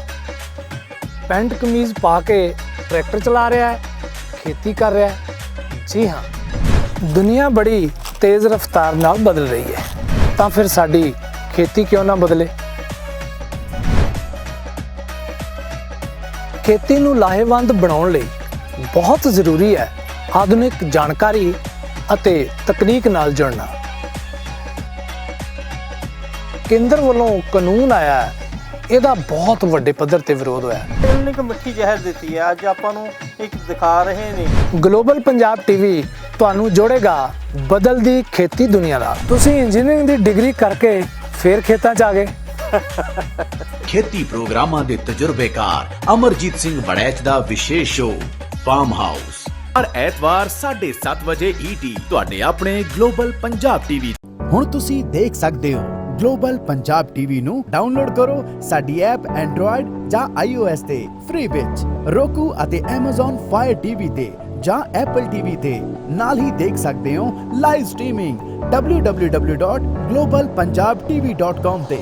ਪੈਂਟ ਕਮੀਜ਼ ਪਾ ਕੇ ਟਰੈਕਟਰ ਚਲਾ ਰਿਹਾ ਹੈ, ਖੇਤੀ ਕਰ ਰਿਹਾ ਹੈ। ਜੀ ਹਾਂ, ਦੁਨੀਆ ਬੜੀ ਤੇਜ਼ ਰਫ਼ਤਾਰ ਨਾਲ ਬਦਲ ਰਹੀ ਹੈ, ਤਾਂ ਫਿਰ ਸਾਡੀ ਖੇਤੀ ਕਿਉਂ ਨਾ ਬਦਲੇ? ਖੇਤੀ ਨੂੰ ਲਾਹੇਵੰਦ ਬਣਾਉਣ ਲਈ ਬਹੁਤ ਜ਼ਰੂਰੀ ਹੈ ਆਧੁਨਿਕ ਜਾਣਕਾਰੀ ਅਤੇ ਤਕਨੀਕ ਨਾਲ ਜੁੜਨਾ। ਕੇਂਦਰ ਵੱਲੋਂ ਕਾਨੂੰਨ ਆਇਆ ਹੈ, ਇਹਦਾ ਬਹੁਤ ਵੱਡੇ ਪੱਧਰ ਤੇ ਵਿਰੋਧ ਹੋਇਆ। ਇਹਨਾਂ ਨੇ ਇੱਕ ਮਿੱਠੀ ਜ਼ਹਿਰ ਦਿੱਤੀ ਹੈ, ਅੱਜ ਆਪਾਂ ਨੂੰ ਇੱਕ ਦਿਖਾ ਰਹੇ ਨੇ। ਗਲੋਬਲ ਪੰਜਾਬ ਟੀਵੀ ਤੁਹਾਨੂੰ ਜੋੜੇਗਾ ਬਦਲਦੀ ਖੇਤੀ ਦੁਨੀਆ ਨਾਲ। ਤੁਸੀਂ ਇੰਜੀਨੀਅਰਿੰਗ ਦੀ ਡਿਗਰੀ ਕਰਕੇ ਫੇਰ ਖੇਤਾਂ 'ਚ ਆ ਗਏ। ਖੇਤੀ ਪ੍ਰੋਗਰਾਮਾਂ ਦੇ ਤਜਰਬੇਕਾਰ ਅਮਰਜੀਤ ਸਿੰਘ ਵੜੈਚ ਦਾ ਵਿਸ਼ੇਸ਼ ਸ਼ੋਅ ਫਾਰਮ ਹਾਊਸ ਹਰ ਐਤਵਾਰ 7:30 ਵਜੇ ET ਤੁਹਾਡੇ ਆਪਣੇ ਗਲੋਬਲ ਪੰਜਾਬ ਟੀਵੀ। ਹੁਣ ਤੁਸੀਂ ਦੇਖ ਸਕਦੇ ਹੋ ਗਲੋਬਲ ਪੰਜਾਬ ਟੀਵੀ ਨੂੰ ਡਾਊਨਲੋਡ ਕਰੋ ਸਾਡੀ ਐਪ ਐਂਡਰੋਇਡ ਜਾਂ iOS ਤੇ ਫ੍ਰੀ ਵਿੱਚ, roku ਅਤੇ Amazon Fire TV ਤੇ ਜਾਂ Apple TV ਤੇ। ਨਾਲ ਹੀ ਦੇਖ ਸਕਦੇ ਹੋ ਲਾਈਵ ਸਟ੍ਰੀਮਿੰਗ www.globalpunjabtv.com ਤੇ।